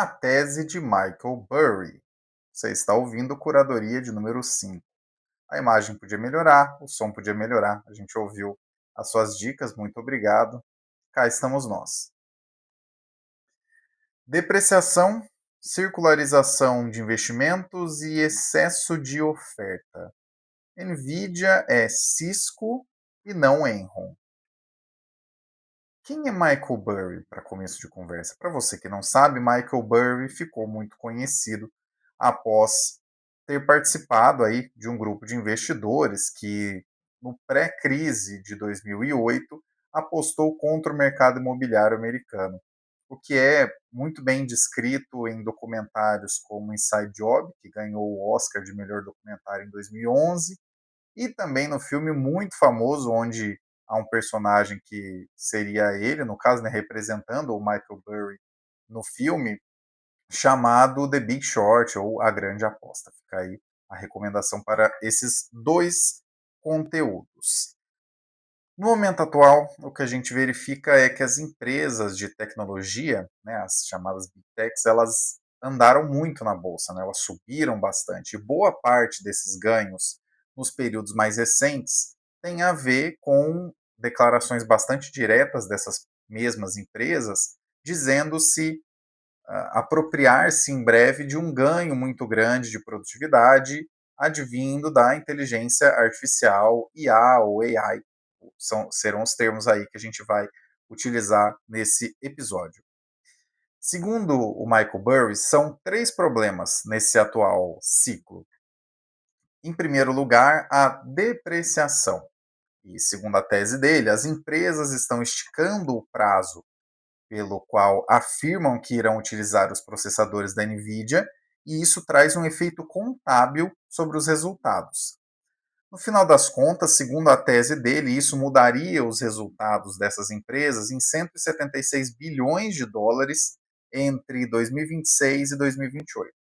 A tese de Michael Burry. Você está ouvindo curadoria de número 5. A imagem podia melhorar, o som podia melhorar. A gente ouviu as suas dicas, muito obrigado. Cá estamos nós. Depreciação, circularização de investimentos e excesso de oferta. Nvidia é Cisco e não Enron. Quem é Michael Burry, para começo de conversa? Para você que não sabe, Michael Burry ficou muito conhecido após ter participado aí de um grupo de investidores que, no pré-crise de 2008, apostou contra o mercado imobiliário americano, o que é muito bem descrito em documentários como Inside Job, que ganhou o Oscar de melhor documentário em 2011, e também no filme muito famoso, onde há um personagem que seria ele, no caso, né, representando o Michael Burry no filme, chamado The Big Short, ou A Grande Aposta. Fica aí a recomendação para esses dois conteúdos. No momento atual, o que a gente verifica é que as empresas de tecnologia, né, as chamadas Big Techs, elas andaram muito na bolsa, né, elas subiram bastante. E boa parte desses ganhos, nos períodos mais recentes, tem a ver com declarações bastante diretas dessas mesmas empresas, dizendo-se apropriar-se em breve de um ganho muito grande de produtividade advindo da inteligência artificial, IA ou AI. Serão os termos aí que a gente vai utilizar nesse episódio. Segundo o Michael Burry, são três problemas nesse atual ciclo. Em primeiro lugar, a depreciação. E segundo a tese dele, as empresas estão esticando o prazo pelo qual afirmam que irão utilizar os processadores da NVIDIA, e isso traz um efeito contábil sobre os resultados. No final das contas, segundo a tese dele, isso mudaria os resultados dessas empresas em 176 bilhões de dólares entre 2026 e 2028.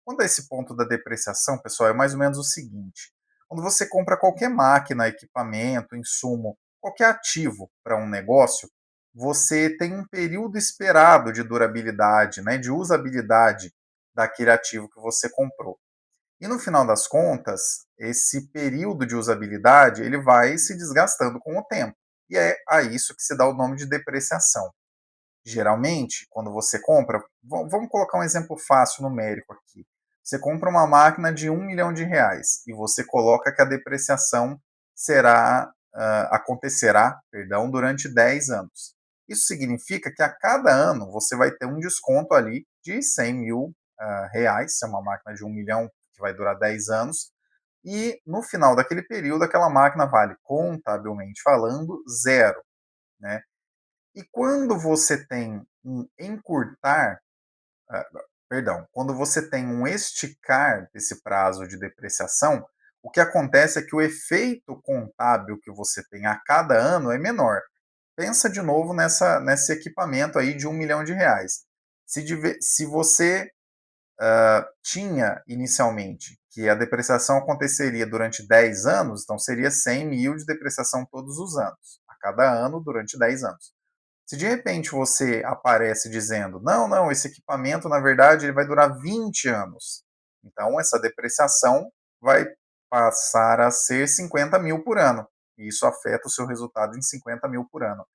Quanto a esse ponto da depreciação, pessoal, é mais ou menos o seguinte: quando você compra qualquer máquina, equipamento, insumo, qualquer ativo para um negócio, você tem um período esperado de durabilidade, né, de usabilidade daquele ativo que você comprou. E no final das contas, esse período de usabilidade ele vai se desgastando com o tempo. E é a isso que se dá o nome de depreciação. Geralmente, quando você compra, vamos colocar um exemplo fácil numérico aqui. Você compra uma máquina de R$ 1 milhão e você coloca que a depreciação acontecerá, perdão, durante 10 anos. Isso significa que a cada ano você vai ter um desconto ali de 100 mil reais, se é uma máquina de 1 milhão que vai durar 10 anos, e no final daquele período aquela máquina vale, contabilmente falando, zero, né? E quando você tem um encurtar, ah, perdão, quando você tem um esticar desse prazo de depreciação, o que acontece é que o efeito contábil que você tem a cada ano é menor. Pensa de novo nesse equipamento aí de R$ 1 milhão. Se você tinha inicialmente que a depreciação aconteceria durante 10 anos, então seria 100 mil de depreciação todos os anos, a cada ano durante 10 anos. Se de repente você aparece dizendo, não, não, esse equipamento, na verdade, ele vai durar 20 anos. Então, essa depreciação vai passar a ser 50 mil por ano. E isso afeta o seu resultado em 50 mil por ano.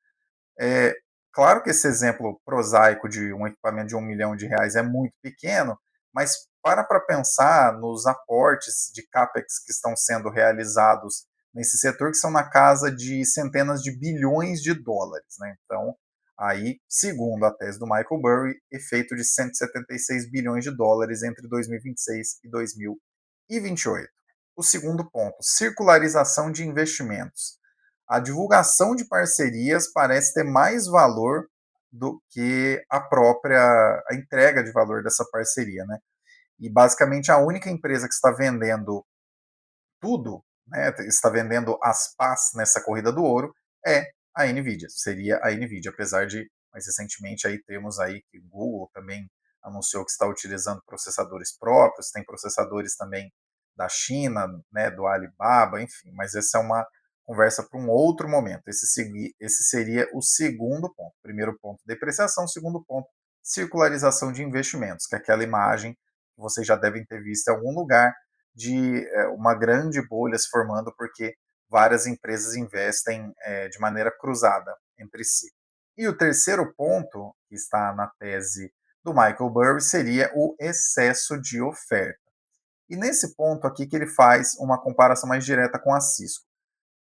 É, claro que esse exemplo prosaico de um equipamento de R$ 1 milhão é muito pequeno, mas para pensar nos aportes de CAPEX que estão sendo realizados nesse setor, que são na casa de centenas de bilhões de dólares. Né? Então, aí, segundo a tese do Michael Burry, efeito de 176 bilhões de dólares entre 2026 e 2028. O segundo ponto, circularização de investimentos. A divulgação de parcerias parece ter mais valor do que a entrega de valor dessa parceria, né? E basicamente a única empresa que está vendendo tudo, né, está vendendo as pás nessa corrida do ouro é a Nvidia. Seria a Nvidia, apesar de mais recentemente aí temos aí que o Google também anunciou que está utilizando processadores próprios, tem processadores também da China, né, do Alibaba, enfim, mas essa é uma conversa para um outro momento. Esse seria o segundo ponto. Primeiro ponto, depreciação. Segundo ponto, circularização de investimentos, que é aquela imagem que vocês já devem ter visto em algum lugar de uma grande bolha se formando porque várias empresas investem de maneira cruzada entre si. E o terceiro ponto, que está na tese do Michael Burry, seria o excesso de oferta. E nesse ponto aqui que ele faz uma comparação mais direta com a Cisco.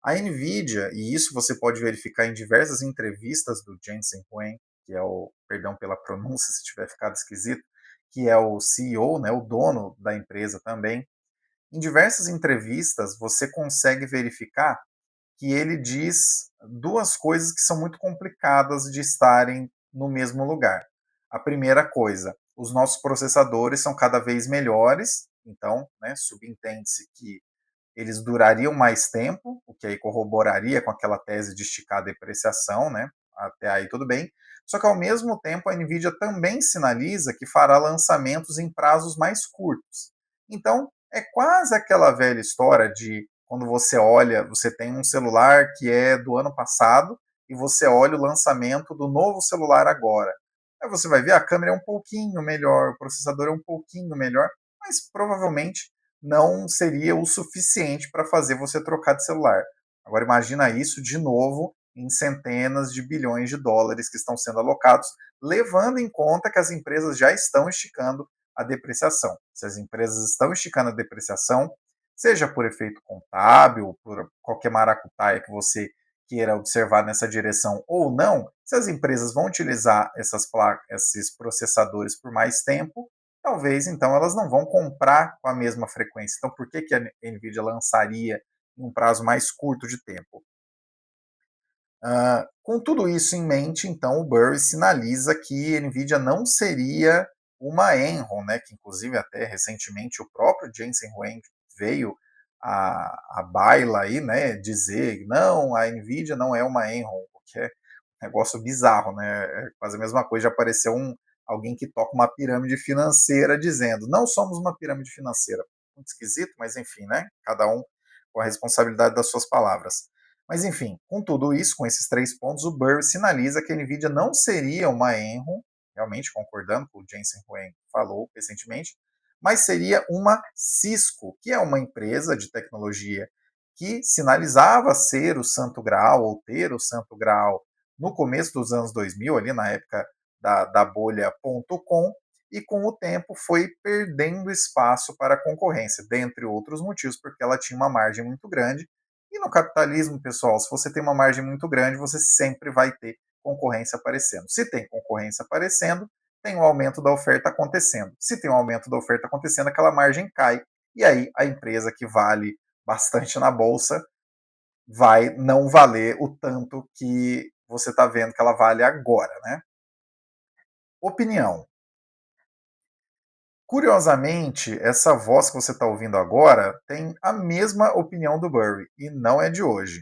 A Nvidia, e isso você pode verificar em diversas entrevistas do Jensen Huang, que é o, perdão pela pronúncia se tiver ficado esquisito, que é o CEO, né, o dono da empresa também. Em diversas entrevistas você consegue verificar que ele diz duas coisas que são muito complicadas de estarem no mesmo lugar. A primeira coisa, os nossos processadores são cada vez melhores, então, né, subentende-se que eles durariam mais tempo, o que aí corroboraria com aquela tese de esticar a depreciação, né? Até aí tudo bem. Só que ao mesmo tempo a Nvidia também sinaliza que fará lançamentos em prazos mais curtos. Então, é quase aquela velha história de quando você olha, você tem um celular que é do ano passado e você olha o lançamento do novo celular agora. Aí você vai ver a câmera é um pouquinho melhor, o processador é um pouquinho melhor, mas provavelmente não seria o suficiente para fazer você trocar de celular. Agora imagina isso de novo em centenas de bilhões de dólares que estão sendo alocados, levando em conta que as empresas já estão esticando a depreciação. Se as empresas estão esticando a depreciação, seja por efeito contábil, por qualquer maracutaia que você queira observar nessa direção ou não, se as empresas vão utilizar essas placas, esses processadores por mais tempo, talvez então elas não vão comprar com a mesma frequência. Então, por que, que a Nvidia lançaria em um prazo mais curto de tempo? Com tudo isso em mente, então, o Burry sinaliza que a Nvidia não seria uma Enron, né, que inclusive até recentemente o próprio Jensen Huang veio à baila aí, né, dizer não, a Nvidia não é uma Enron, o que é um negócio bizarro, né, é quase a mesma coisa, já apareceu alguém que toca uma pirâmide financeira dizendo não somos uma pirâmide financeira. Muito esquisito, mas enfim, né, cada um com a responsabilidade das suas palavras. Mas enfim, com tudo isso, com esses três pontos, o Burry sinaliza que a Nvidia não seria uma Enron, realmente concordando com o Jensen Huang falou recentemente, mas seria uma Cisco, que é uma empresa de tecnologia que sinalizava ser o Santo Graal, ou ter o Santo Graal no começo dos anos 2000, ali na época da bolha.com, e com o tempo foi perdendo espaço para a concorrência, dentre outros motivos, porque ela tinha uma margem muito grande. E no capitalismo, pessoal, se você tem uma margem muito grande, você sempre vai ter concorrência aparecendo. Se tem concorrência aparecendo, tem um aumento da oferta acontecendo. Se tem um aumento da oferta acontecendo, aquela margem cai. E aí a empresa que vale bastante na bolsa vai não valer o tanto que você está vendo que ela vale agora, né? Opinião. Curiosamente, essa voz que você está ouvindo agora tem a mesma opinião do Burry, e não é de hoje.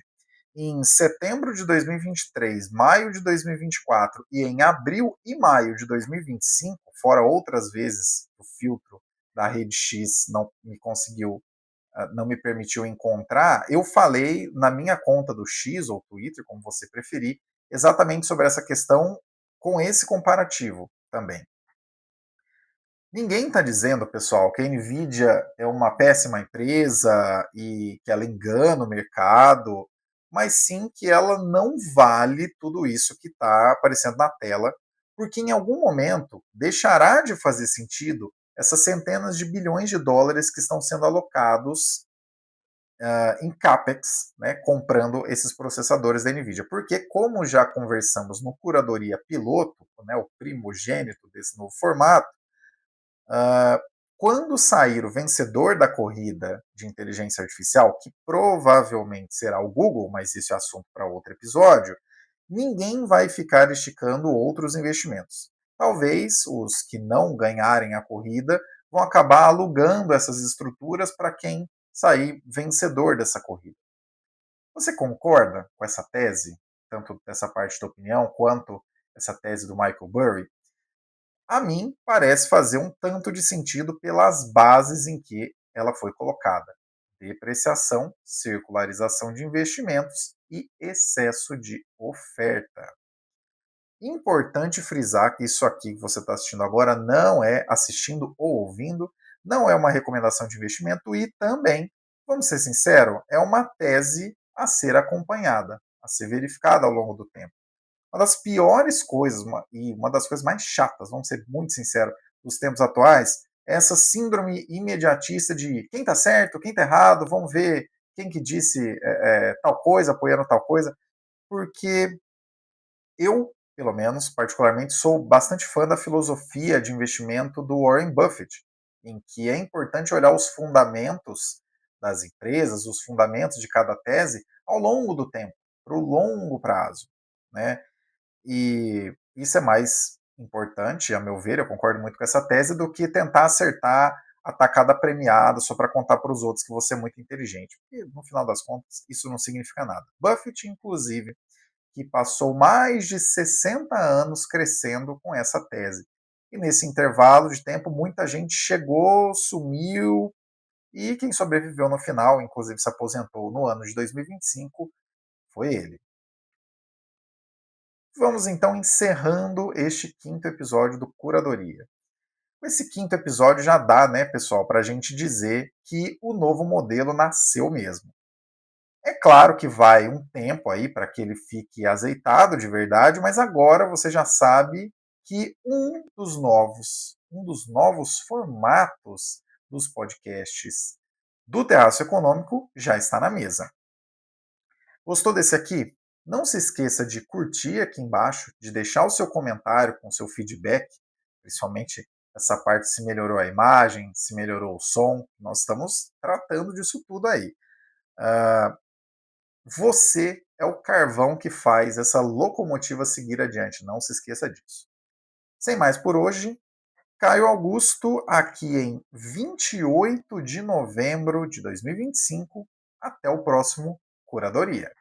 Em setembro de 2023, maio de 2024 e em abril e maio de 2025, fora outras vezes o filtro da rede X não me conseguiu, não me permitiu encontrar, eu falei na minha conta do X ou Twitter, como você preferir, exatamente sobre essa questão com esse comparativo também. Ninguém está dizendo, pessoal, que a Nvidia é uma péssima empresa e que ela engana o mercado, mas sim que ela não vale tudo isso que está aparecendo na tela, porque em algum momento deixará de fazer sentido essas centenas de bilhões de dólares que estão sendo alocados em CAPEX, né, comprando esses processadores da Nvidia. Porque, como já conversamos no Curadoria Piloto, né, o primogênito desse novo formato, quando sair o vencedor da corrida de inteligência artificial, que provavelmente será o Google, mas isso é assunto para outro episódio, ninguém vai ficar esticando outros investimentos. Talvez os que não ganharem a corrida vão acabar alugando essas estruturas para quem sair vencedor dessa corrida. Você concorda com essa tese, tanto dessa parte da opinião quanto essa tese do Michael Burry? A mim parece fazer um tanto de sentido pelas bases em que ela foi colocada: depreciação, circularização de investimentos e excesso de oferta. Importante frisar que isso aqui que você está assistindo agora não é assistindo ou ouvindo, não é uma recomendação de investimento e também, vamos ser sinceros, é uma tese a ser acompanhada, a ser verificada ao longo do tempo. Uma das piores coisas e uma das coisas mais chatas, vamos ser muito sinceros, dos tempos atuais, é essa síndrome imediatista de quem está certo, quem está errado, vamos ver quem que disse tal coisa, apoiando tal coisa, porque eu, pelo menos, particularmente, sou bastante fã da filosofia de investimento do Warren Buffett, em que é importante olhar os fundamentos das empresas, os fundamentos de cada tese ao longo do tempo, para o longo prazo, né? E isso é mais importante, a meu ver, eu concordo muito com essa tese, do que tentar acertar a tacada premiada só para contar para os outros que você é muito inteligente. Porque, no final das contas, isso não significa nada. Buffett, inclusive, que passou mais de 60 anos crescendo com essa tese. E nesse intervalo de tempo, muita gente chegou, sumiu, e quem sobreviveu no final, inclusive se aposentou no ano de 2025, foi ele. Vamos então encerrando este quinto episódio do Curadoria. Com esse quinto episódio já dá, né, pessoal, para a gente dizer que o novo modelo nasceu mesmo. É claro que vai um tempo aí para que ele fique azeitado de verdade, mas agora você já sabe que um dos novos formatos dos podcasts do Terraço Econômico já está na mesa. Gostou desse aqui? Não se esqueça de curtir aqui embaixo, de deixar o seu comentário com seu feedback, principalmente essa parte se melhorou a imagem, se melhorou o som. Nós estamos tratando disso tudo aí. Você é o carvão que faz essa locomotiva seguir adiante, não se esqueça disso. Sem mais por hoje, Caio Augusto, aqui em 28 de novembro de 2025. Até o próximo Curadoria.